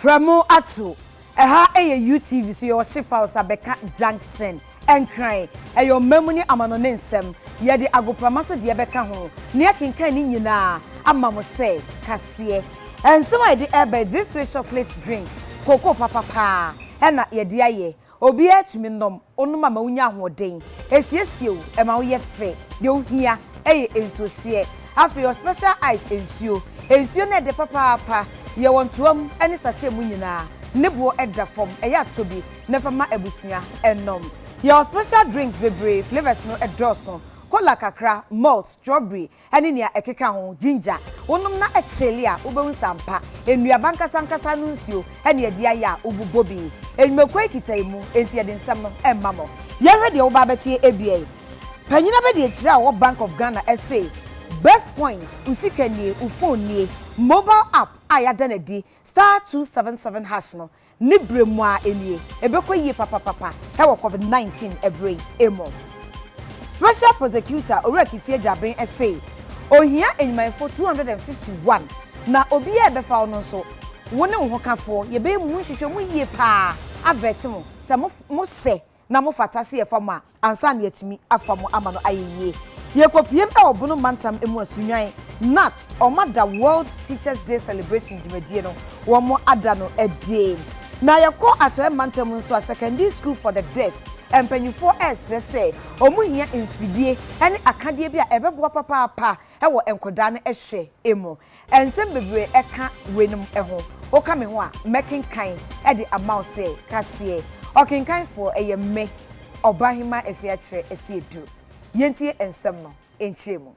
Pramo atu. Eha UTV so your ship house abeka junction enkran your memuni amanone nsem ye de agoprama so de beka ho ne akenkan ni nyina ama mo say kase ensem I de ebe this way chocolate drink cocoa papa na ye de aye obi atumi nom onuma ma unya hoden esiesie o ma wo ye fe de ohia ensuo hye Afia your special ice ensuo na de papa ye wontoam ene sahye mu nyina Nibo edda form eya tobi nefama ebusua enom your special drinks bebre flavors no edoso cola kakra malt strawberry ene nia ekeka ho ginger wonum na echele a ubehu sampa enuaba nkasa no nsuo ene edi aya ububobi enmekwa kitaimu enti ede nsam no emmamo ye ready oba betie ebie panyina be de ekira wo Bank of Ghana SA Best point usikanie ufone mobile app ayadanedi *277 hash no ni bremu a enie ebekwaye papa he COVID-19 ebre emo Special prosecutor Orekisi Ejaben SA ohia enyimanfo 251 na obi e befa ono so woni wo kafo ye be mu hwehwe mu yie pa avetimo se mo se na mo fatase e fam a ansa na yatumi afamo ama no ayeye Yekopiem e obono mantam emu asunwan nat omada World Teachers Day celebration dimedie no wo mo ada no ede na yeko ato mantam nso a secondary school for the deaf empanyufo SSA omuhia infidie ene akadie bia ebeboa papa e wo enkoda no ehwe emu ensem bebre eka wenum eho oka me ho a mekenkan e de amount say kase okenkan for eyemme obahima Afia kire Asiedu Yentie ensem no enchiremu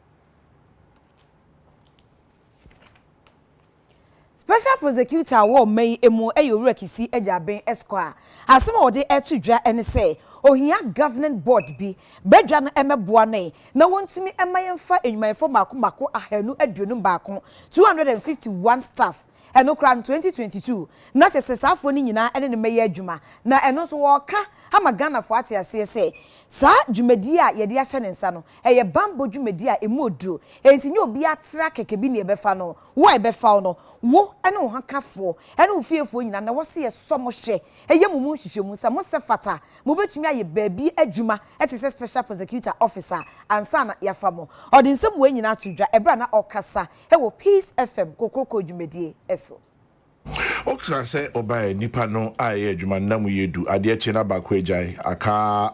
Special prosecutor wo mai emu Orekisi Ejaben Esquire asem ode etudwa ene say ohia governing board bi bedwa no emeboa na wontumi emayemfa enwumayefo mako ahanu aduonum baako 251 staff eno kran 2022 na chesesafo ni nyina ene ne meye adwuma na eno so wo ka ama Ghana fo ate ase se sa dwumadi a ye de ahye ne nsa no eye bambo dwumadi a emu oduro enti nye obi atra keke bi ne ebefa no wo ebefa no wo ene wo hakafo ene wo fiefo nyina na wo se ye somo hye eye mumu hwehwemu sa mo se fata mo betumi aye baabi adwuma ete se special prosecutor officer ansa na yafamo odinsem we nyina atudwa ebra na okasa e wo Peace FM kokoko dwumadi Oksa say obaye nipa no aye adwuma namu yedu ade chena bakwa ejai aka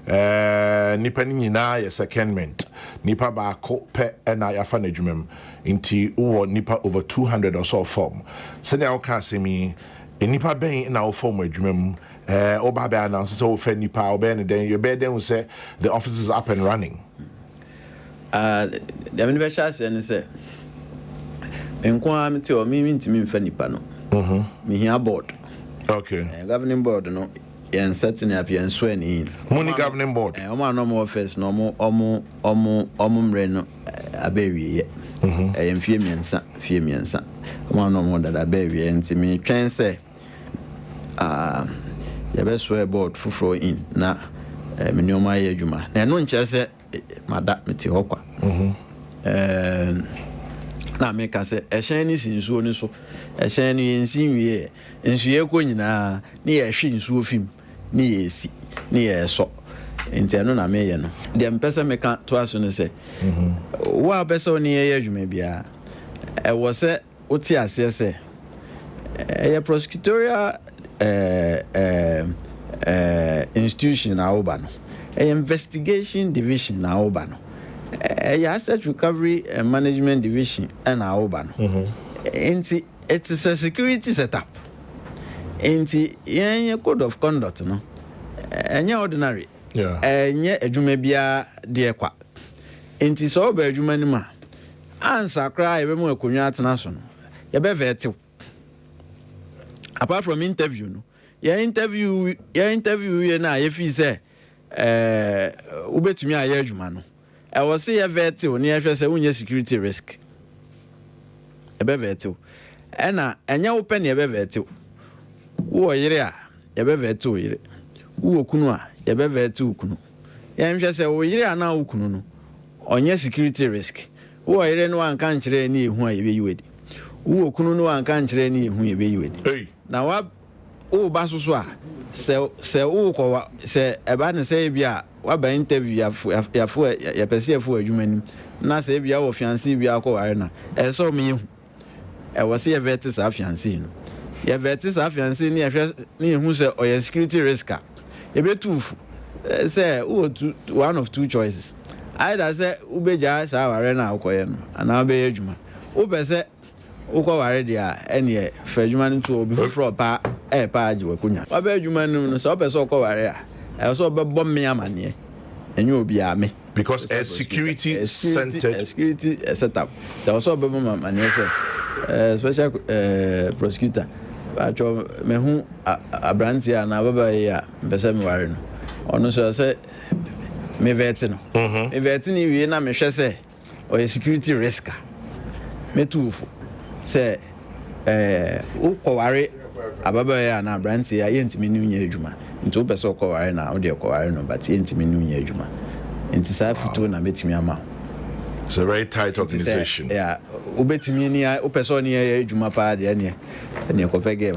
9 nipa ni nyina ye secondment nipa ba ko pe na yafa na adwumam nti wo nipa over 200 or so form sene awka semi nipa ben na wo form adwumam oba be announce so fe nipa oba ne den you be den say the office is up and running the university say Enquam to me ntimi mfa nipa no. Me here board. Okay. Governing board no yen setting up yen so ani. Money governing board. Omo no more office no omo mre no abewie ye. Fie miensa. Omo no more that abewie ntimi twen se ya be so board fufuro in na me nyoma ye adwuma. Na no nche se mada meti hokwa. Na meka se ehyen ni sinsuo ni so ehyen ni yensinwie nsuye ko nyina ni ye hwe nsuo fim ni ye si ni ye so enti eno na me ye no de mpese meka to aso ne se wa pese oni ye adwuma bia e wo se oti ase se ye prosecutorial institution na oba no investigation division na oba no asset recovery and management division and aoba no it's a security setup enti yen code of conduct no enye ordinary enye adwuma bia de kwa enti so ba adwuma ni ma ansa kra ebe mu akonwa atena so no ye be vetew apart from interview no ye interview ye na ye fi say ubetumi aye adwuma no I was see a veto near say security risk. A beveto. Ena, enya open ye beveto. Wo yire ye beveto yire. Wo kunu a ye beveto kunu. Ye mhwe say wo yire ana wo kunu no. Onye security risk. Wo yire no anka nkyere ni ehu a ye be yiwedi. wo kunu no anka nkyerɛ ne hu ye be yiwe na wa wo ba so a se wo ko se eba ne se bia wa ba interview ya pese ya fu adwuma nim na se bia wo fiancé bia ko ware na so me hu wo se ya vet sa fiancé no ya vet sa fiancé ni ehwe ni hu se o ya security risk e be tufu say one of two choices either say ubeja sa ware na akoye no ana be adwuma wo be say uko ware dia ene fa adwuma no to obi fro pa pa agi wakunya wa be adwuma no so be so uko ware so be bom me amane enye obi ame because a security centered security setup there also be bom amane say special prosecutor acho me hu abrantia na baba ya bese me ware no ono so say me vet no me vet ni wie na me hwe say o security risk me tufu say ukoware ababa ya na branch ya yentimi ni nya adwuma nti wo pese ukoware na wo de ukoware no but yentimi ni nya adwuma nti sa futu na betimi ama it's a very tight organization yeah ubetimi ni wo pese ni ya adwuma pa de ne ko pege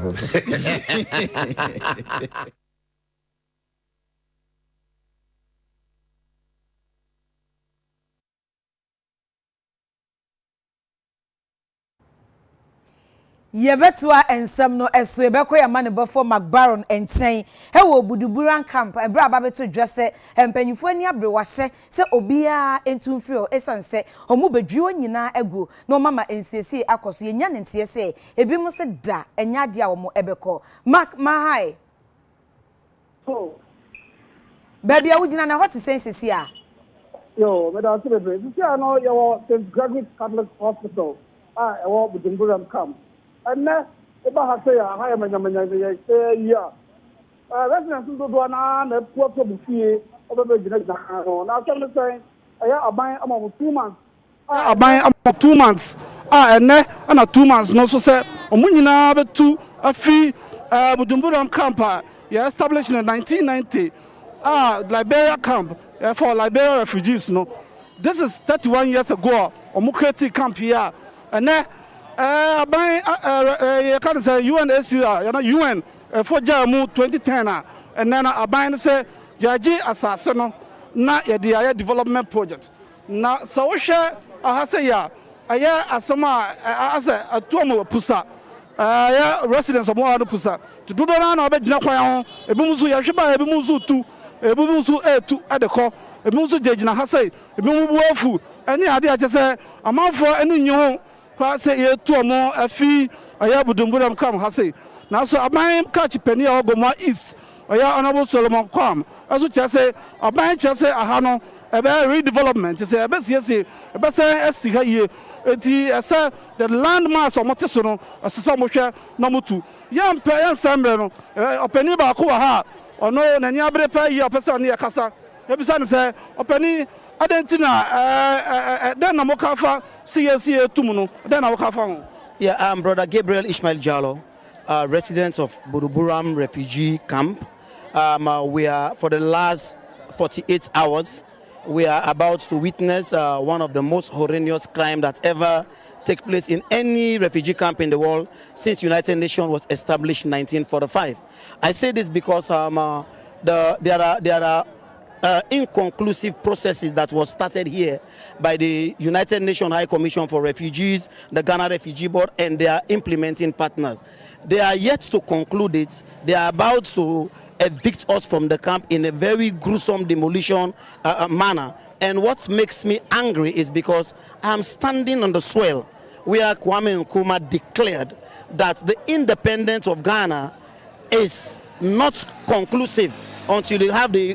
Yebetua ensem no eso yebekọ ya mane before McBaron enchen he wo Buduburam camp ebra ababeto dwese empanyufo ani abrewahye se obia entumfiri o esanse omu bedwuo nyina egu no mama ensiesi akoso yenya ntie se ebi mu se da enya dia wo mo ebekọ Mark mahai so baby awugina na hot sensesi a yo me da se bebe si ano yo St. Gregory Catholic Hospital wo Buduburam camp and eba ha say ha ya manyamanya ye say ya residents do na poor bufie obebe gina gina no na so me say aya aban am 2 months aban am 2 months and na 2 months no so say omunyina betu afi Buduburam camp ya established in 1990 Liberia camp for Liberia refugees no this is 31 years ago omukreati camp here and you can say UNHCR, you know, UN for Jamu 2010, and then Aban say Jaji Assassino, not a DIA development project. Now, so we share a Hasaya, a year Asama, as a Tuamo Pusa, residents of Moana Pusa, to do the run of Bejakwayon, a Bumusu Yashiba, a Bumusu 2, a Bumusu A2 at the core, a Bumusu Jajina Hasay, a Bumufu, any idea just say, a month for any new. Say ye to mo afi aya Buduburam kam ha say na so aban catch penny ogoma is aya honorable Solomon Kwam aso che say aban che say aha no e be redevelopment say e be say e be say esi ha ye enti say the landmass omote so no asesa mo hwe na motu yam pe yan sambre no openi ba ko ha ono na ni abre pa ye opesa ne yakasa e bi say say openi adentina den na mo kafa CSA tumuno then I will yeah, I'm Brother Gabriel Ishmael Jallo, resident of Buduburam refugee camp. We are for the last 48 hours we are about to witness one of the most horrendous crimes that ever take place in any refugee camp in the world since United Nations was established in 1945. I say this because there are inconclusive processes that was started here by the United Nations High Commission for Refugees, the Ghana Refugee Board, and their implementing partners. They are yet to conclude it. They are about to evict us from the camp in a very gruesome demolition manner. And what makes me angry is because I'm standing on the soil where Kwame Nkrumah declared that the independence of Ghana is not conclusive until you have the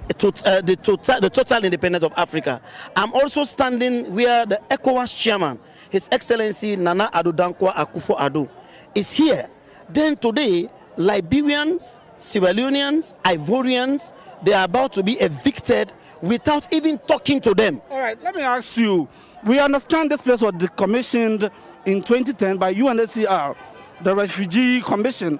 total independence of Africa. I'm also standing where the ECOWAS chairman, His Excellency Nana Addo Dankwa Akufo-Addo, is here. Then today, Liberians, Sierra Leoneans, Ivorians, they are about to be evicted without even talking to them. All right, let me ask you. We understand this place was decommissioned in 2010 by UNHCR, the Refugee Commission.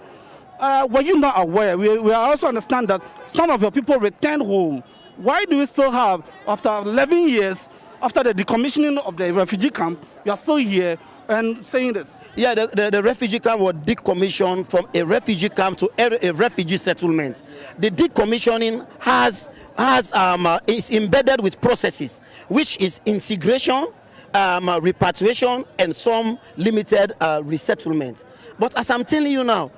Were you not aware? We also understand that some of your people returned home. Why do we still have, after 11 years, after the decommissioning of the refugee camp, you are still here and saying this? Yeah, the refugee camp was decommissioned from a refugee camp to a refugee settlement. The decommissioning is embedded with processes, which is integration, repatriation, and some limited resettlement. But as I'm telling you now,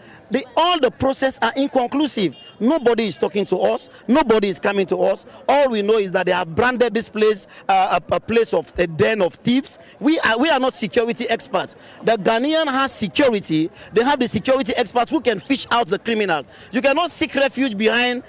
all the process are inconclusive. Nobody is talking to us. Nobody is coming to us. All we know is that they have branded this place a place of a den of thieves. We are not security experts. The Ghanaian has security. They have the security experts who can fish out the criminals. You cannot seek refuge behind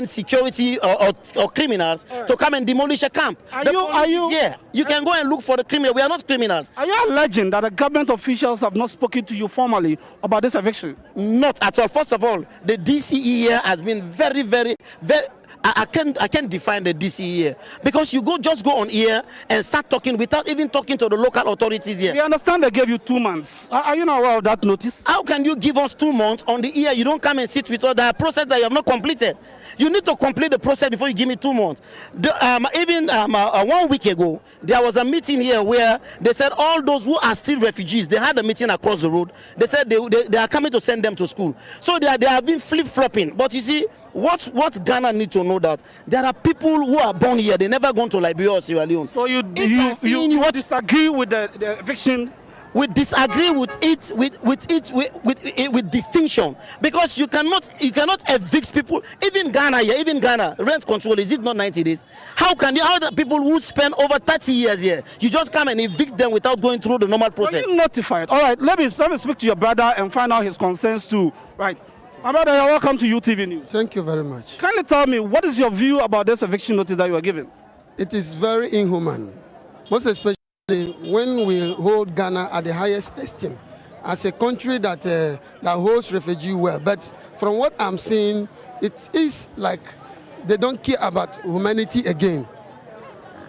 security or criminals to come and demolish a camp. Are you? Yeah, you can go and look for the criminal. We are not criminals. Are you alleging that the government officials have not spoken to you formally about this eviction? Not at all. First of all, the DCE here has been very, very, very. I can't define the DCE here because you just go on here and start talking without even talking to the local authorities here. We understand they gave you 2 months. Are you not aware of that notice? How can you give us 2 months on the ear? You don't come and sit with us. That process that you have not completed. You need to complete the process before you give me 2 months. 1 week ago, there was a meeting here where they said all those who are still refugees, they had a meeting across the road. They said they are coming to send them to school. So they have been flip-flopping. But you see, what Ghana need to know that there are people who are born here, they never gone to Liberia or Sierra Leone. So you disagree with the eviction? We disagree with it with distinction, because you cannot evict people. Even Ghana, rent control, is it not 90 days? How the people who spend over 30 years here, you just come and evict them without going through the normal process? Are you notified? All right, let me speak to your brother and find out his concerns too. Right. My brother, you're welcome to UTV News. Thank you very much. Kindly tell me, what is your view about this eviction notice that you are given? It is very inhuman, most especially when we hold Ghana at the highest esteem as a country that holds refugee well. But from what I'm seeing, it is like they don't care about humanity again.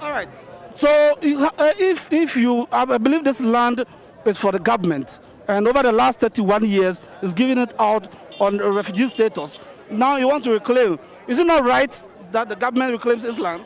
All right. So if you, I believe this land is for the government, and over the last 31 years is giving it out on refugee status. Now you want to reclaim. Is it not right that the government reclaims this land?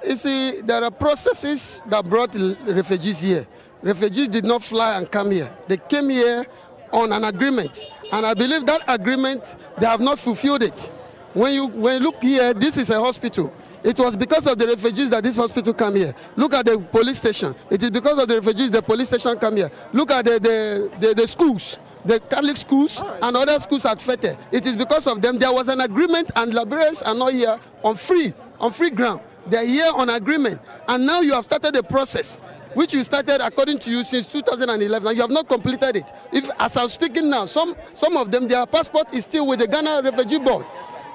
You see, there are processes that brought refugees here. Refugees did not fly and come here. They came here on an agreement. And I believe that agreement, they have not fulfilled it. When you look here, this is a hospital. It was because of the refugees that this hospital came here. Look at the police station. It is because of the refugees the police station came here. Look at the schools, the Catholic schools and other schools at Fete. It is because of them. There was an agreement, and Liberians are not here on free ground. They're here on agreement. And now you have started a process, which you started, according to you, since 2011, and you have not completed it. If, as I'm speaking now, some of them, their passport is still with the Ghana Refugee Board.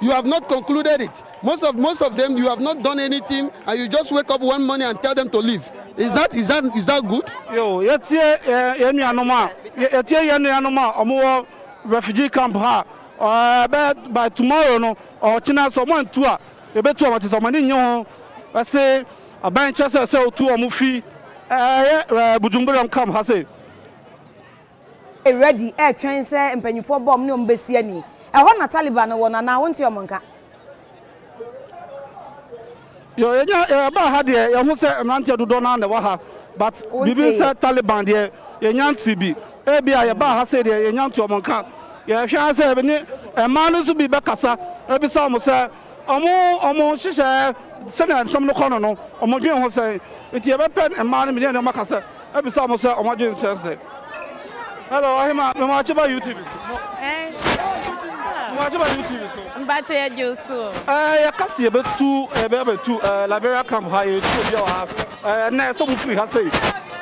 You have not concluded it. Most of them, you have not done anything, and you just wake up one morning and tell them to leave. Is that good? Yo, refugee camp by tomorrow no or China someone to a betu amati somani nyo say a bench say to omufi Buduburam camp ha say ready train say empanyifo bom ne ombesi ani ho na Taliban wona na wonti omonka yo enya ba ha de ye hu say emrante dodo na na wa ha but bibi say Taliban de ye nyanti bi e bia ye ba ha say de ye nyanti omonka ye hwa say be ni emanu su bi be kasa e bi say omo say omo hihye say na som no kono no omo dwen ho say eti ye be pen emanu mi de na makasa e bi say omo say omo dwen say hello ahima me ma chiba YouTube But I do so. I can't see about two Liberia camp high to your half. Now, some free has say.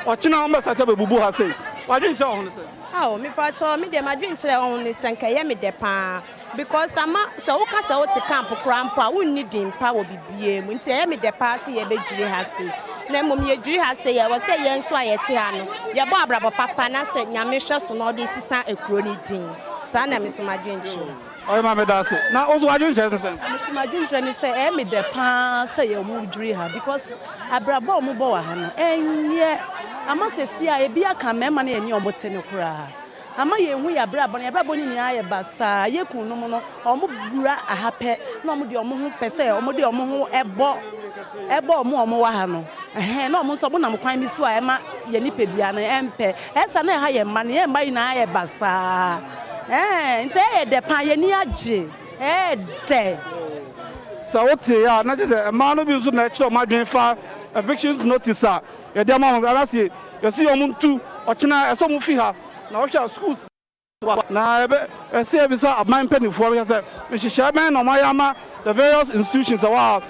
Watching how much I tell Bubu has say. Why didn't you want to say? Oh, me patcho me dem adwenkyerɛ only sanka me de pa because ama so wo kasa wo te camp krampa wo ni din pa wo bibie mu nti me de pa se ye bedwiri ha se na mom ye dwiri ha se ye wo se ye nso ayete ha no ye bo abrabo papa na se nyame hwe so na odi sisa ekuro ni din sa na me so madwenkyerɛ oh ma me da se na ozo adwenkyerɛ se me so madwenkyerɛ ni se me de pa se ye mu dwiri ha because abrabo mo bo wa ha no enye ama sesi a ebi aka mema na eni obote ne kura ama ye hu ya brabo na brabo ni nya ye basa ye kunum no omo bura ahape na omo de omo hu pese omo de omo hu ebo omo wa ha no no mo so mo na mo kwan mi so a e ma ye ni pedua na empe esa na ha ye ma na ye ma ina ye basa nte e de pan ye ni age de so what ya na je say ma no bi so na kire o ma dwen fa eviction notice a ye de ma na say ye see o muntu o kina e so mu fi ha na o hwa schools na ebe say bi sa aban penifo be say me hihya ben no ma ya ma the various institutions are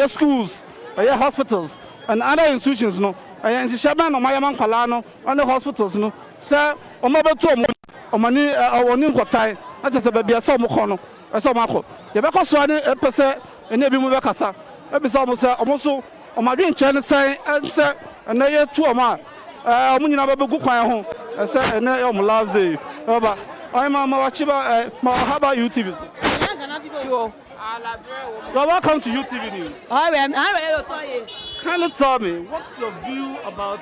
schools hospitals and other institutions no and hihya no mayama nkwala no and hospitals no say o ma beto o mani oni nkotai na tese ba bia say o mo kọ no say o ma kọ ye be kọ so ani pese ene bi mu be kasa e bi say o mo say o mo so o ma dwen che ne say say na ye tu o ma o mo nyina be gu kwan ho say ene e o mo last day baba I'm Mawachiba, how about UTV? Well, welcome to UTV News. Can you tell me what's your view about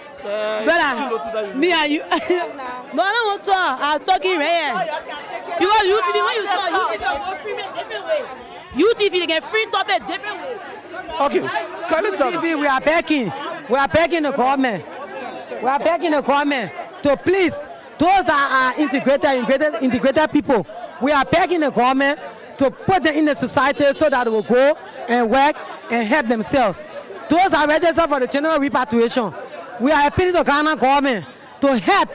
me and you? No, I don't want to. I was talking right here. Because UTV, when you talk, UTV will go free different way. UTV they get free top a different way. Okay, can you tell me? We are begging the government. We are begging the government to please. Those are integrated people. We are begging the government to put them in the society so that they will go and work and help themselves. Those are registered for the general repatriation. We are appealing to the Ghana government to help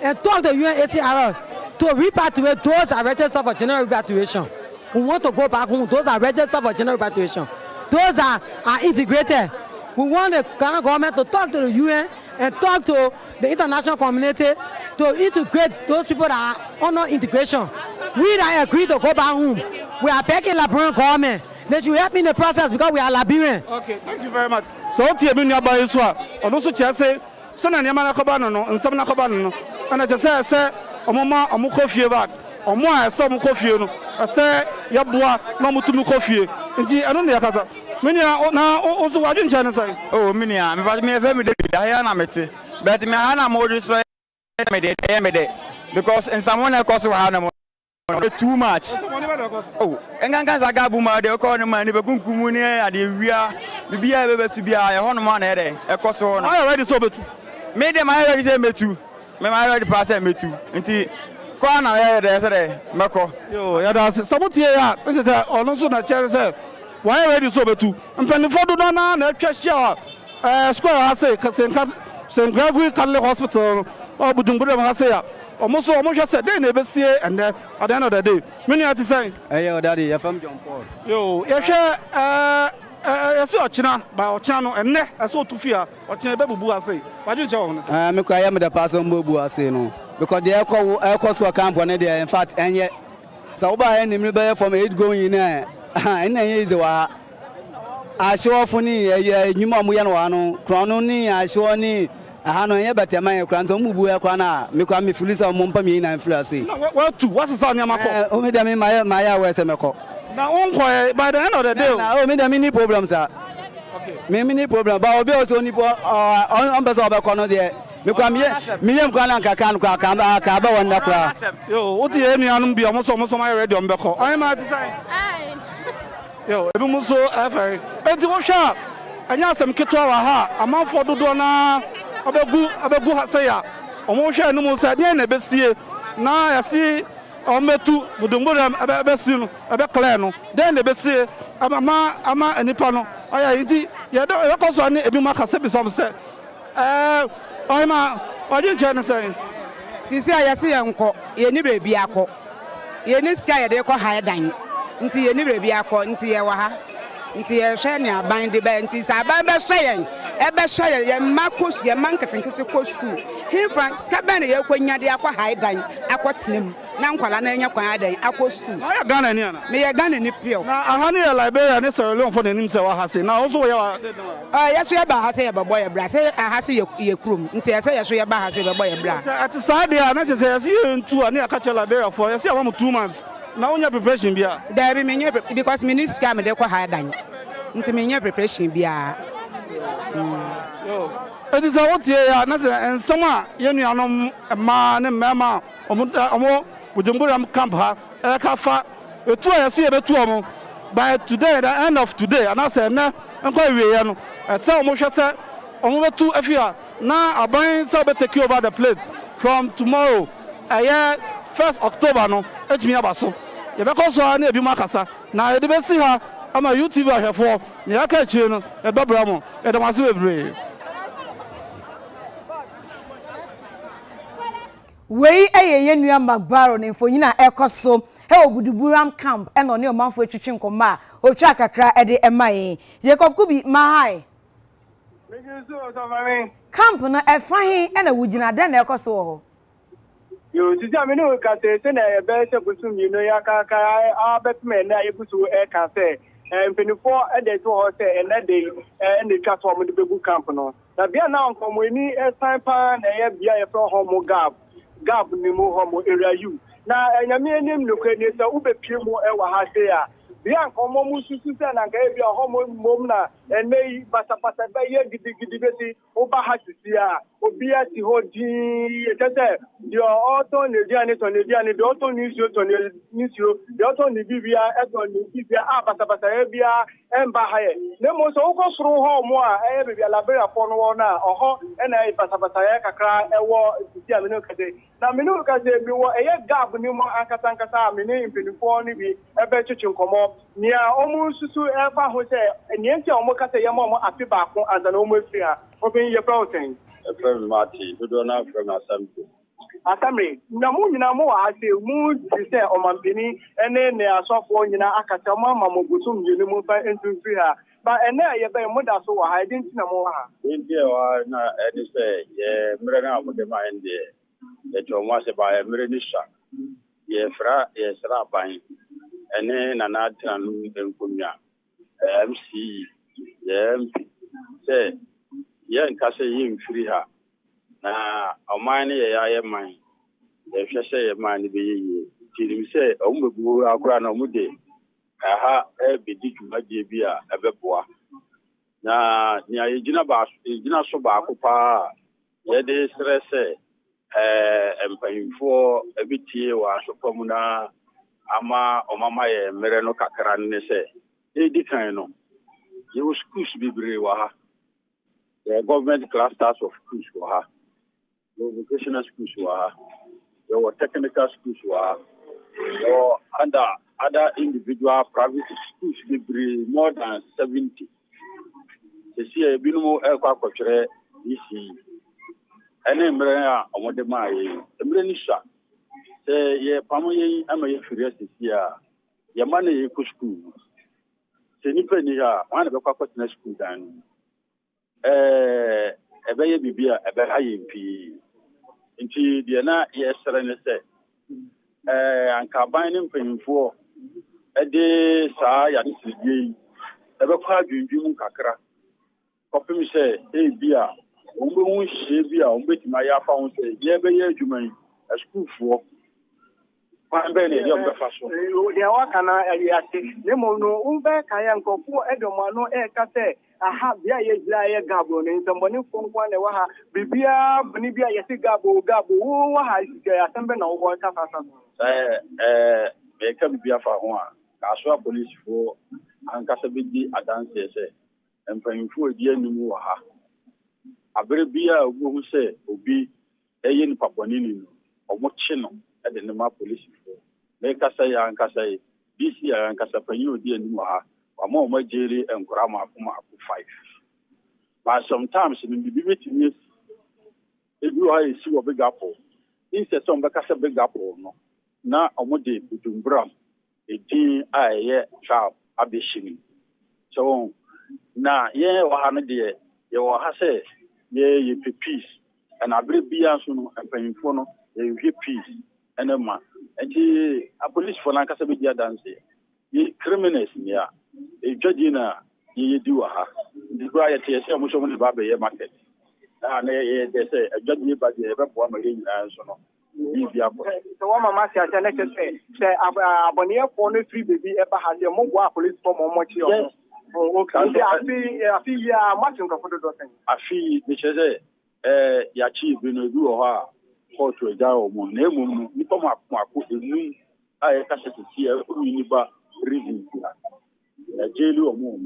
and talk to UNHCR to repatriate those that are registered for general repatriation. We want to go back home. Those are registered for general repatriation. Those are integrated. We want the Ghana government to talk to the UN and talk to the international community to integrate those people that are under integration. We that agree to go back home. We are begging Liberian government. They should help in the process because we are Liberian. Okay, thank you very much. So what you mean about this one? And also say, so na nyama na kobano no, nsam na kobano no. And I just say, omoma omuko fie back. Omo a so omuko fie no. Say yaboa na mutumu ko fie. Nti eno na yakata. Minia na also wadun chane say. Oh minia, me ba me Midday ya na mete. But me ha na mo so Midday because in someone else ha na mo too much. Oh, enganga zaga buma de ko no man be kunkumu ni ade wia bibia be besubia e hono ma na ede e koso no. I already so betu. Me dem I already say metu. Me ma already pass metu. Nti ko na ya de say de meko. Yo, ya da sabuti ya. Nti say ono so na chere say why already so betu. Mpanifo do na atwa hia square ha say St. Gregory Catholic Hospital or Buduburam ha say ya. Almost said they never see it, and at the end of the day, many are saying, "Hey, yo, daddy, you're from John Paul." Yo, you share I saw China by our channel, and I saw to fear or China Bubu say. What do you tell me? I'm the person Bubu say no, because the aircourse were camp one day, in fact, and yet, so by any member from 8 going in there, and then is I show for me, you mamma, Chrononi, I show ni. Ahano ye bete man kranto mubu e kwana me kwa me filisa mompa me na influence. What to? What's the sound yamako? O me dem my we se meko. Na onko by the end of the day. Na o me dem ni problem sir. Okay. Me ni problem ba obi also ni on be so obeko no de me kwa me yem kwa na nkaka no kwa ka ba wonna kwa. Yo, what ye nuanum bia mo so my ready on beko. I ma design. Yo, ebi mo so afari. Enti wo hwa anya asem ketwa wa ha amanfo dodo na abegu ha say ya omo hwe no mo say de na besie na ya si ometu Buduburam abesi no abe clear no de na besie ama anipa no aya yiti ya do e ko so ni ebi ma kase bi some say o ma odin che na say sisi aya se yenko ye ni bebi akọ ye ni sky ye de ko ha dan nti ye ni bebi akọ nti ye wa ha nti ye hwe ne aban de ba nti sa aban be hwe yen e be hwe yen ye makos ye manketenkete ko school he france ka ben ye kwanya de akọ high dan akọ tenem na nkwala na enya kwan adan akọ school na ya Ghana ni ana me ye Ghana ni pio na aha ni Liberia ni Sierra Leone for the nim se wa ha se na also ye wa ye so ye ba ha se ye babo ye bra se aha se ye krom nti ye se ye so ye ba ha se babo ye bra at side ya na je se ye se ye ntu ani aka Liberia for ye se wa 2 months na onya preparation bia there be me because me ni scam de ko high dan nti me nya preparation bia yo it is what ya na say ensama ye nuanom ma ne mema omo Buduburam camp ha e ka fa etu ya se ye betu omo by today the end of today and I say na enko wie ye no say omo hwe se omobetu Afia na aban say be take over the place from tomorrow 1st October no etimi abaso ye be ko so na ebi makasa na e de be si ha ama UTV ahwefo ne aka chire no e dobra mo e de mase bebre wei eye nua magbaro ne mfonyina ekoso he Buduburam camp eno ne omanfo etwitwi nkoma otwa kakra e de emaye Jacob Kubi mahai camp na efahin ena wugina den na ekoso ho yo titi amene o ka se na e be se busum yi no ya ka abetme na e busu e ka se mpenifo e de to ho se ena de ene twa to mo de begu camp no na bia na nkomo ni e san pa na ye bia ye fro ho mo gap ni mo ho mo area you na nyame enim lokwe ni se ubepie mu e wa ha se ya bia nkomo mu susu se na ga e bia ho mo mom na enei basa be ye gidi beti oba ha sisi a obi ati ho di etete dio auto ne dia ni do auto ni sio dio auto ni bibia eto ni bibia basa e bia emba ha ye ne mo so ko suru ho mo a e bibia labere afo no na oho na e basa ye kakra ewo sisi a me no kade na me no kade bi wo e ye gap ni mo ankasa me ne impinifo ni bi ebe chichi nkomo nia omu susu e fa ho se enienti omo kata ye mo afi ba ko azana omu efi ha open ye protein From Marty, do not from Assembly. Na mu nyina mo wa ase mu ti se omampini ene ne asofo nyina akata mo mamo gusum nyini mu fa entunfi ha ba ene ye be mo da so wa ha edin ti na mo wa ha ndi wa na eni se ye mre na mo de ma ndi ye to mo se ba ye mre ni sha ye sra ban ene na na tanu enkumya MC ye MP se ye nkase ye mfiri ha na omani ye ya man ye hwese ye man be ye tirim se ombebu akura na omude aha e bedi dwumadie bi a ebeboa na nya ye gina so ba akopa ye de stress empayimfo ebitie wa sopamu na ama omama ye mere no kakra ne se edi kan no ye wo schools bibre wa ha the government clusters of schools were vocational schools were there were technical schools were there were other individual private schools more than 70. The see a binumo elka kotre isi ene mre a omode mai emre ni sha se ye pamo ye ama ye furious sia ye mane ye ku school se ni pe ni ha wan be kwa kotre school dan ebe ye bibia ebe aye mpi nti de na ye sere ne se anka ban ne mpanyimfo ede saa ya de sidie ebe kwa dwundwum kakra kopim se bia ombe hu hye bia ombe tima ya fa hu se ye be ye adwuman schoolfo pan be ne ye ombe fa so de wa kana ya se ne mo no umbe ka ya nkofo edomo no ka se aha bia ye jira ye gabo ne ntamboni fonkwa ne wa ha bibia bani bia ye si gabo wo wa ha ya sembe na wo ka fa sa me ka bibia fa ho a ka so police fo anka se bi di adanse se empanyimfo edi anumu wa ha abere bia ogu se obi eye ni paponi ni omo chi no e de ne ma police fo me ka se ya anka se bc ya anka se panyi odi anumu wa ha ama o majeri enkura ma akuma aku 5 but sometimes in the bibiti ebi o ha esi wo big apple inse so mbeka se big apple no na omode Buduburam edin aye child abeshini so na ye wa ha no de ye wo ha se ye peace and abre bia so no empanyimfo no ye peace enema enti a police for na kasa be dia dance ye criminals nia ejadina ye di wa ha ndi gwa ye te se mo so mo ba be ye market na ye de se ejadini ba ye be bo ma ye nyina so no bibia bo so wa mama si acha ne se aboniye fo no free baby e ba ha de mo gwa police for mo chi o okay afi ya martin ko fodo do sen afi ni cheze ya chi bi no du o ha court e ja o mo na emu ni ko ma ko enu aye ka se ti e o ni ba reason ya jeli o mo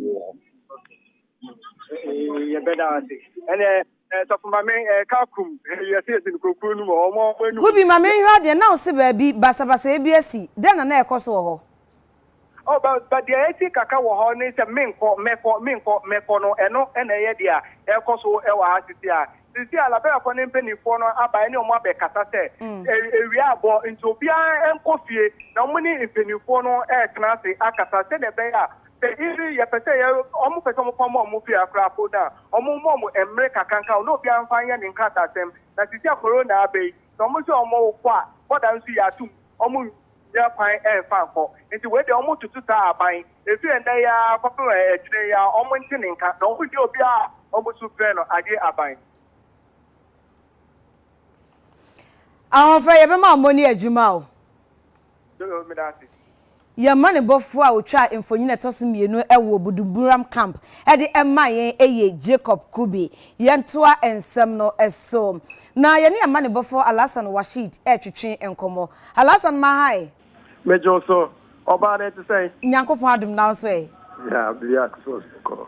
You better say. And so for my main calcum, you see it in Cocoon or more. Who be my main yard now, see baby, Basabasa ABSC, then an air cost or oh, but the AC Cacao horn is a minko, mekono, and no, and a idea, air cost or our Asia. This year, La Bella for penny for no, by any more Becasate, we are born into Bia and coffee, no money in penny for no air class, Akasa, the bear. Easy, you say, almost a common form of Mufia crap, Omo, and make a cancer, no be fine in Catasem, that is your Corona Bay, so much or more what I see are two, almost their pine and farm for. It's the way they almost to start buying. If you and they are popular, they are almost in cat, don't we do be almost to friend or idea are buying. I'll fire my money at Jumal. Your money before I will try in for you to tossum you know a Buduburam camp. At the MIA Jacob Kubi, Yantua and Semno as so. Now you need money before Alasan Washit, Etchin and Como. Alasan Mahai. Major so about it to say. Yanko Padum now say. Yeah, the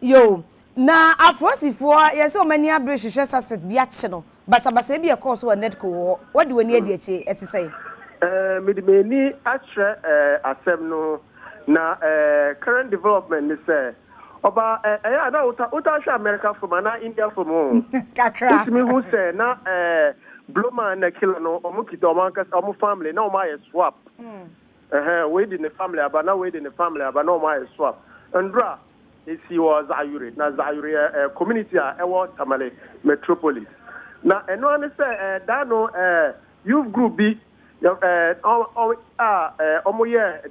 Yo, now I proceed for yes, so many British suspect the action. Basabasebi a course or netco. What do we need to say? Midday Akyere Asemno na current development is oba na uta America from na India from kakra me who say na Bloma na killer no omukita omanka omu family na oma swap we in the family aba na we in the family aba na oma swap ndra he was Akyere na Akyere community a ewo Tamale metropolis na eno an say da no youth group bi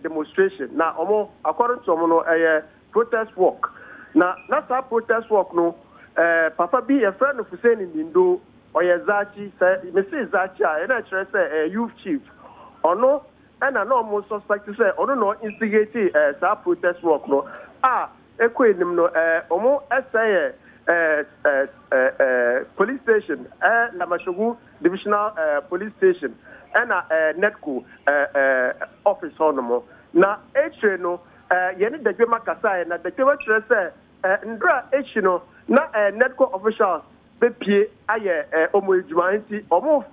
demonstration na according to protest walk na that protest walk no papa be a friend of Hussein Ndindo or Zachi say Mrs. Zachi and I say youth chief or no and I know most suspect to say or no instigate that protest walk no equanim no say police station Lamashugu divisional police station and netco office on na Akyere no yeni de Jema Kasai na de Jema Trese ndra Akyere no na netco officials be pie aye omo ejuma nti omo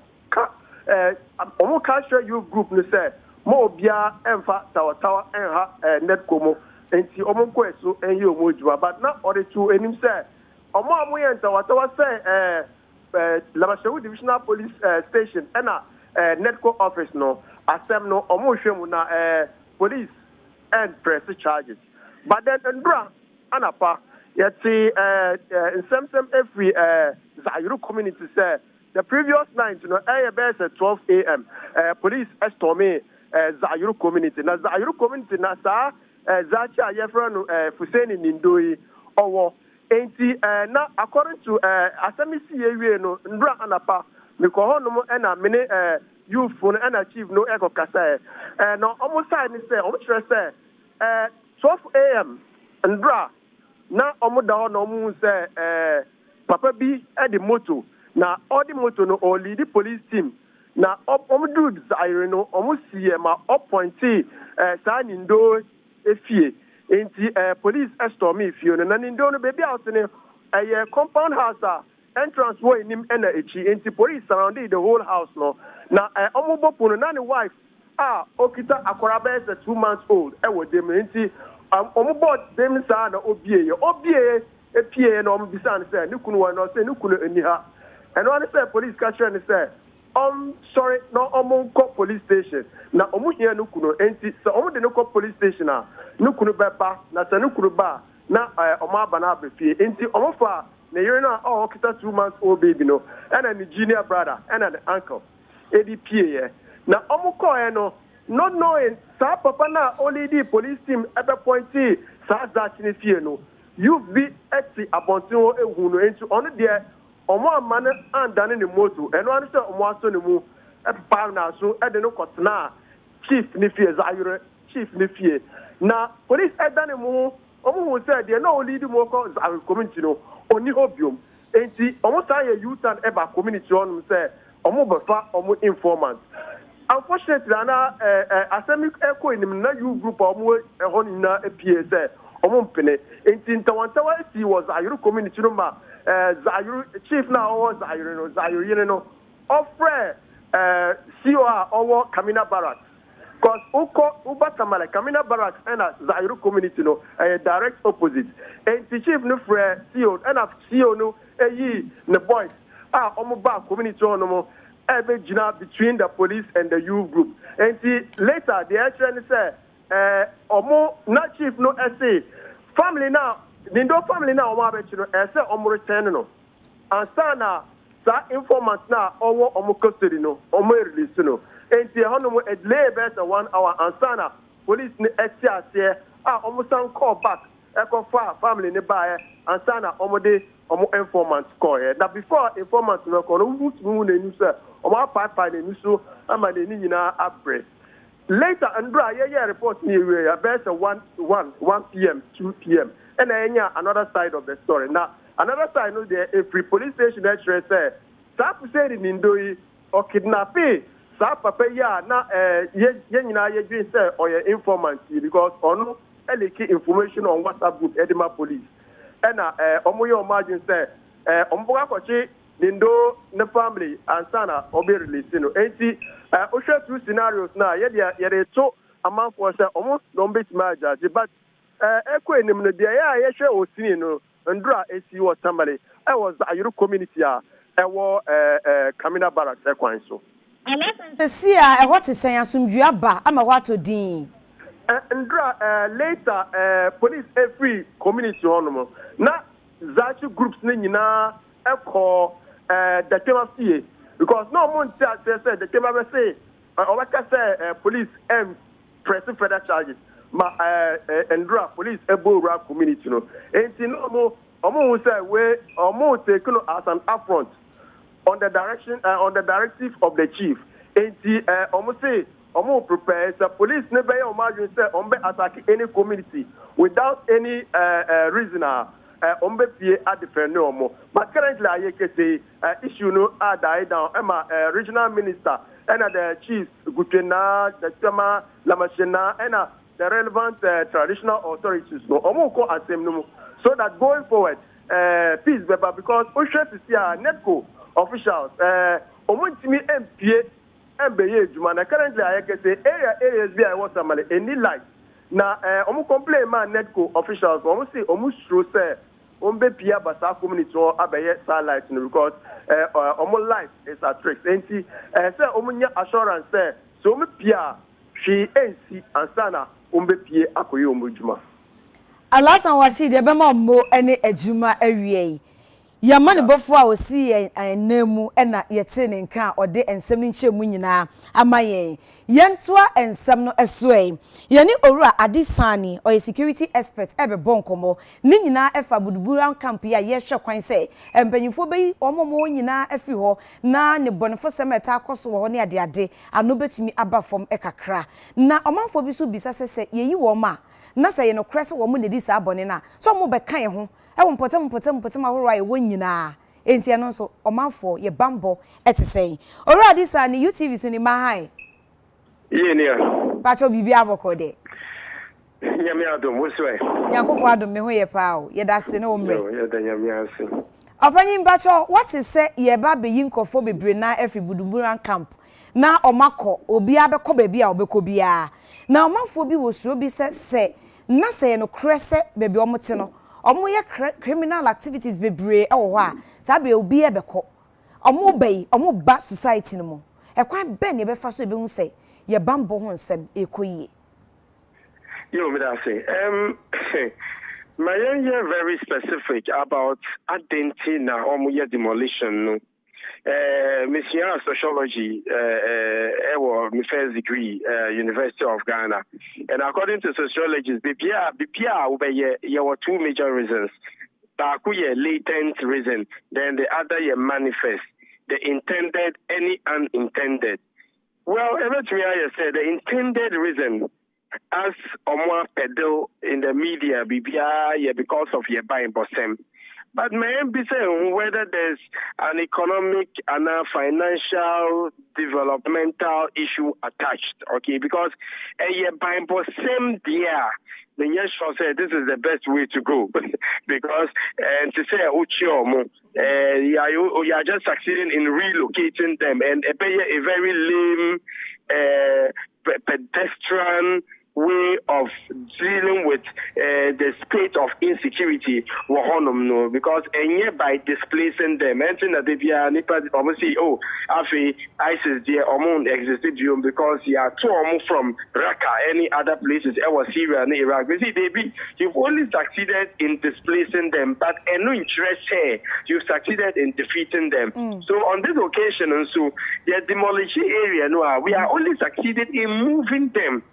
ka share youth group no say mo bia emfa tawa enha netco mo nti omo ko eso enye omo ejuma but na order to enim say omo amoye tawa say Lamashewu divisional police station and netco office no asem no omo na police and press charges but then ndra anapa yeti in some every Akyere community say the previous night at 12 a.m. Police stormed Akyere community na Akyere community na sa Zachi ayefra no Hussein Ndindoi owo enti na according to asemisi ewie no ndra anapa because hono na mene youth for na chief no eko kasa no almost side ni say almost say 12 a.m. ndra na omuda hono mu say papa bi e the moto na all the moto no or lead the police team na omudu Akyere no omusie ma appointee sa Ndindo efie enti police storm efie no na Ndindo no baby out ne compound house entrance way nim na echi enti police surrounded the whole house no na omubopo no na ne wife okita akwara is 2 months old e wo dem enti omubo dem sa na obie epie na ombisa ne say ne kunu wa no say ne kunu eni ha and one say police catch and say sorry no omunko police station na omu hia ne kunu enti so omu de ne ko police station na ne kunu beba na say ne kunu ba na omu aba na abefie enti omu fa na yere na okita 2 months old baby no and the junior brother and the uncle ADPA na omu ko no not knowing sa papa na only the police team ebe pointy sa Zachi ne fie no you be eti abontin ehu no enti ono de omo amane andane ne moto eno anu se omo aso ne mu pa na so e de no kotena chief ne fie Akyere chief ne fie na police edane mu omo hu se de na only the mo ko Akyere community no oni hobium enti omo sa ye youth and eba community on say omo befa omo informant unfortunately na asemi eko nim na you group omo ehon na epie say omumpene enti ntawantawa si was Zaire community no ma Zaire chief na was Zaire no offer CEO or Kamina Barracks. Because Uba Kamala, Kamina Barracks and Zaire community no direct opposite. And the chief no frere CEO and CEO no the boys Omuba community no between the police and the youth group. And later the actually say Omo not chief no say family now Nindo family now Omo abetino say Omo return no. And sana sa informant na omo custody no omo release no enti hono mo delay better 1 hour and sana police ni etiase omo san call back fa family ni bae and sana omo informant call na before informant no call no mu na ni say omo papa na ni so ama na ni nyina abre later andra ye report ni we better 1 p.m. 2 p.m. and enya another side of the story now. Another side, no, there every police station that say, "Stop saying in Indoi or kidnapping." Stop, papa, ya na ye dream say or your informant because on any key information on WhatsApp group Edema police. And omoyo margin say, omboga kochi Nindo ne family and sana obe release no. Enti we share two scenarios now. Ye to amount for say almost don't be judge, but ekwe ni mno dia ya ye share osini no. Ndra AC was somebody. I was a Euro community. I was Kamina Barracks. So. The what is saying? Asumjuaba. I'm a what to din. Ndra later police every community on na Zachu groups nina echo the Kema because no one said the Kema say or like I say police pressing further charges. Ma Ndra police Buduburam community no enti no omo say we omo take no as an affront on the directive of the chief enti omo say omo prepare the police never imagine say ombe attack any community without any reason ombe pie at defend no omo but currently I can say issue no died down Emma regional minister and the chief Gutena the Chama Lamashena and the relevant traditional authorities no so that going forward peace beba because we should see NEPCO officials omontimi MPA mbeye juma na currently I can say areas bi I was any light na omo complain man NEPCO officials omo say omo sure say ombe pia basa community or abeye satellite because omo life is at risk enti say omo nya assurance say so omo pia she NC and sana umbe pie akoye omujuma alasan washi de bema mo ene ejuma awie ya mane bofo a osi enemu ena yete ne nka ode ensem nchemu nyina amaye yentoa ensem no esoe yeni owura adisani o security expert ebe bonkomo ni nyina efa Buduburam camp ya ye hwe kwan se empanyifo beyi omomo nyina afi ho na ne bonefo semeta akoso ho ne ade ano betumi aba fom ekakra na omanfo bi so bisa sese yeyi wo ma na se ye no krese wo mu ne di sa abone na so mo be kan ho ewo mpotem ahoro aye wonyina enti eno so omanfo ye bambo etesei ora disa ni UTV so ni mahai ye ne pacho bibi abokode nyame adom woswe yakofo adom me ho ye pao ye da se ne omre ye da nyame ase opanyin bacho what is say ye ba be yinkofo bebre na efi Buduburam camp na omako obi abekọ bebi a obekọ bia na omanfo bi wo suro bi se na se no krese bebi omote no omo ye criminal activities bebre e wo ha sabe obi ebekọ omo bai omo ba society no mo ekwan ben ye befa so ebehu se ye bambo ho nsem ekoyie you me that say my year very specific about identity na omo ye demolition no Monsieur Sociology, my first degree, University of Ghana. And according to sociologists, there were two major reasons. The latent reason, then the other manifest, the intended, any unintended. Well, everything I said, the intended reason, as Omwa peddle in the media, because of your buying bossem. But may be saying whether there's an economic and a financial developmental issue attached, okay? Because a buying same dear sure say this is the best way to go because to say you are just succeeding in relocating them and a very lame pedestrian way of dealing with the state of insecurity because by displacing them and they be almost see Afia ISIS there existed because you are two from Raqqa any other places was Syria and Iraq. You see you've only succeeded in displacing them but no interest here you've succeeded in defeating them. So on this occasion and so the demolition area we are only succeeded in moving them.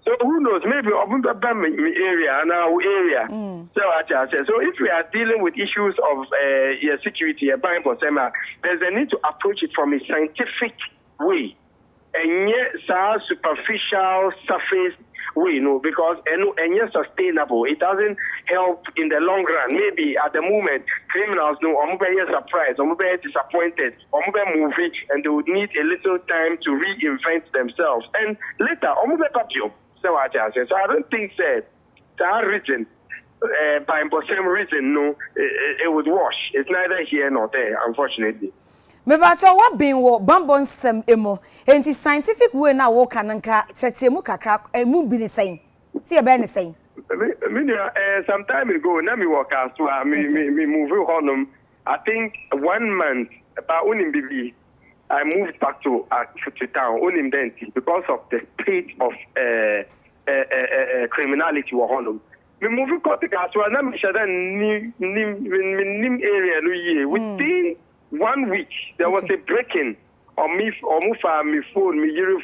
So who knows? Maybe area and our area. So if we are dealing with issues of security, there's a need to approach it from a scientific way, and yet superficial surface way, because and yet sustainable. It doesn't help in the long run. Maybe at the moment, criminals surprised, disappointed, movie, and they would need a little time to reinvent themselves, and later, so I don't think that region, by some reason, it would wash. It's neither here nor there, unfortunately. Mebacho what been wo bambon sem emo enti scientific way na wo kananka cheche mu kakra emu bi ni saying see e be ni saying some time ago na me work as me move honum I think 1 month about unim bibi I moved back to town unim denti because of the state of criminality wa honum me move ko to Kaswa na me shada nim area no ye within 1 week there was a break-in on me phone, me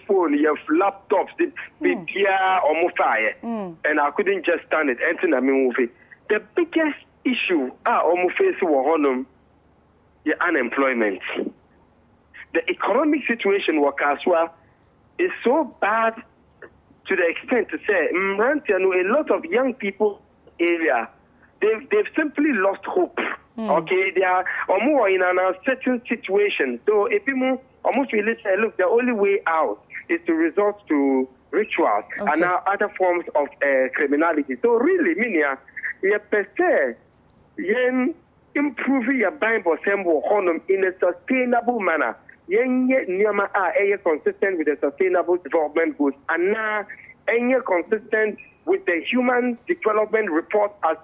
phone, your laptops, the PPR or my fire, and I couldn't just stand it. Enter me movie. The biggest issue on my face was the unemployment. The economic situation Wakaswa is so bad to the extent to say, a lot of young people area they've simply lost hope. Okay, they are more in an uncertain situation. So if you almost feel it, look, the only way out is to resort to rituals and now other forms of criminality. So really, Minia, you per se, improving your Bible symbol in a sustainable manner. Niyama are consistent with the sustainable development goals and now consistent with the human development report as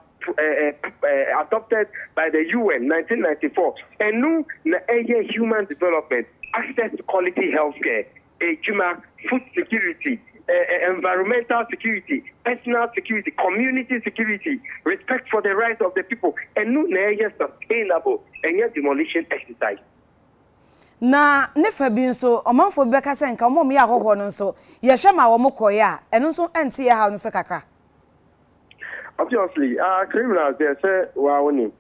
adopted by the UN 1994 and no human development, access to quality healthcare, food security, environmental security, personal security, community security, respect for the rights of the people, and no sustainable and demolition exercise. Na nefa bi nso omanfo beka se nka omom ya hoho no nso ye hwema wo mokoya eno nso ente ye ha no so kakra. Obviously, criminals they say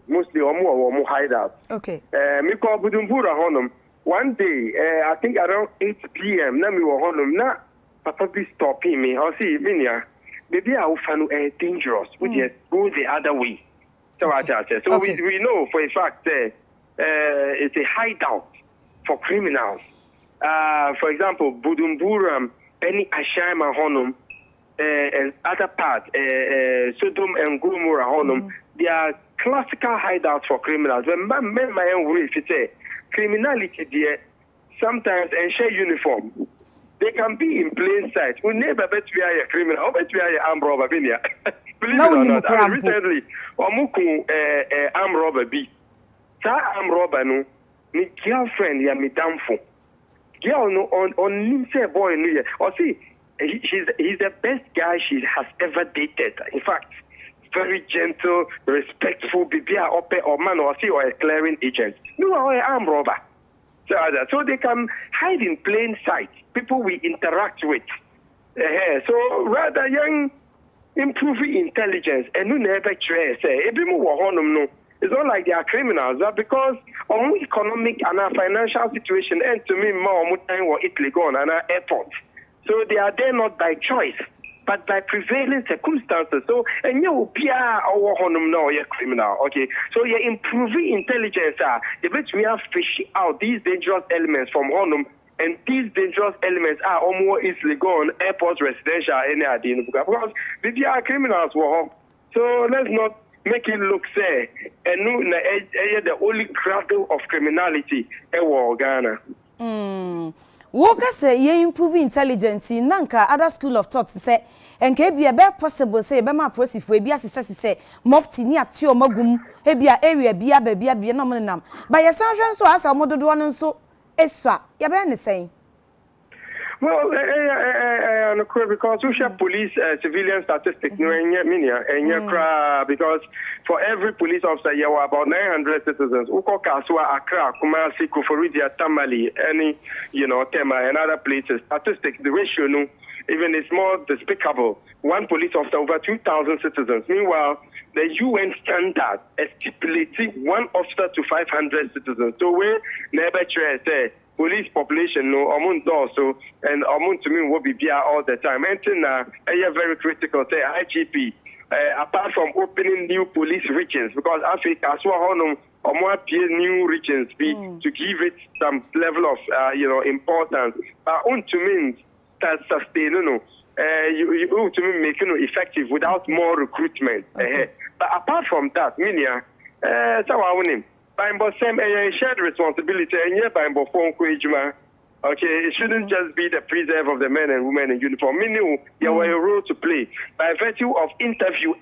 mostly omo hideout. Okay. Me call Buduburam honum. One day, I think around 8 p.m. na me wo honum na papa be stopping me. I see minia. Maybe I will find dangerous. We just go the other way. So I say. So we know for a fact it's a hideout for criminals. For example, Buduburam, any Ashima honum. And other parts, Sodom and Gomorrah, honum, they are classical hideouts for criminals. When my own way, if it's criminality there, sometimes and share uniform, they can be in plain sight. We never bet we are a criminal, or bet we are an armed robber. Believe it or not, recently, Omuku armed robber be. That armed robber no, my girlfriend ya me damfo. Girl no on say boy no or see. He's the best guy she has ever dated. In fact, very gentle, respectful, bibia ope or man or see or a clearing agent. No, or an armed robber. So they can hide in plain sight. People we interact with. So rather young, improving intelligence and no never trace. It's not like they are criminals, because our economic and our financial situation and to me more time or Italy gone and our airport. So they are there not by choice, but by prevailing circumstances. So and you be our honum now, you're criminal. Okay. So you're improving intelligence. You bet we have fish out these dangerous elements from honum And these dangerous elements are almost easily gone airport residential any idea because these are criminals were so let's not make it look say and no the only cradle of criminality in Ghana. Woka say ye improve intelligence nanka other school of thought say enka bia be possible say be ma prosifo bia hye mufti ni ati o magum e bia area bia na monenam ba ye sanhwe so asa omododo no so esua ye be ne say. Well, because we share police civilian statistics, because for every police officer, you are about 900 citizens. Uko Kaswa, Accra, Kumasi, Kuforidia, Tamale, any, Tema, and other places. Statistics, the ratio, even is more despicable. One police officer over 2,000 citizens. Meanwhile, the UN standard stipulating one officer to 500 citizens. So we never say police population also and to me will be there all the time. And very critical say IGP apart from opening new police regions because Africa as well new regions to give it some level of importance. But to me that sustain you to me make effective without more recruitment. But apart from that, Bimbo same shared responsibility and yeah Bimbo phone kujuma. Okay, it shouldn't just be the preserve of the men and women in uniform. Meaning you have a role to play. By virtue of interview,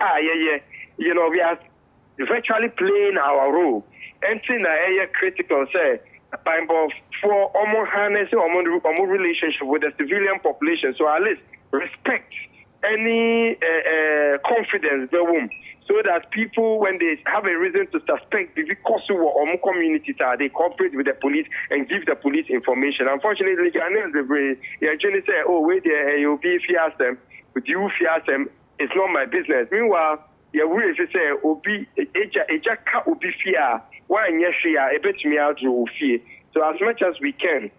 we are virtually playing our role. And critical say Bimbo for harness relationship with the civilian population. So at least respect any confidence the womb. So that people, when they have a reason to suspect, because of communities they cooperate with the police and give the police information. Unfortunately, Ghanaians generally say, "Oh, wait there, you'll be fear them, but you fear them. It's not my business." Meanwhile, we say, "Obi, ejaka obi fear. Why fear? A bit me out to fear." So as much as we can,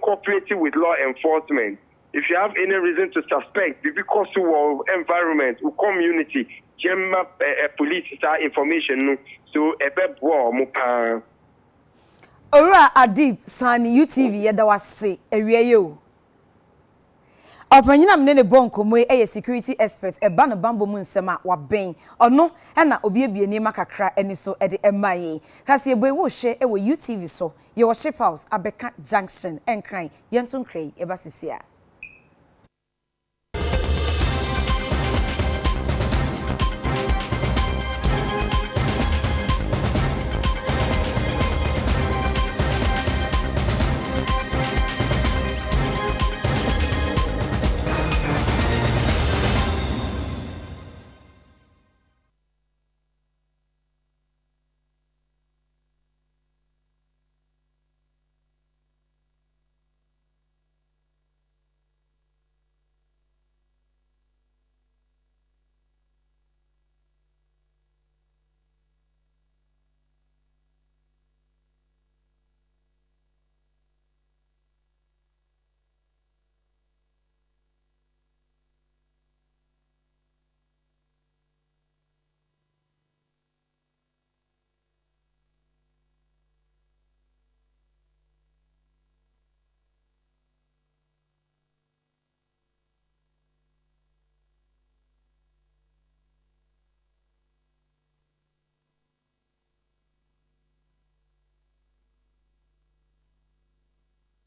cooperating with law enforcement. If you have any reason to suspect, because of environment, or community, police information, so a bit more. Ora Adib Sani UTV yeda wase ewie yo. Opanyina mne ne bonko mo security expert e ba no bambo mu nsema wa ben. Ono e na obiebie ni makakra eni so e de emaye. Kasi ebo wo hwe e wo UTV so. Ye wo ship house Abeka Junction enkran yenton krai e ba sisia.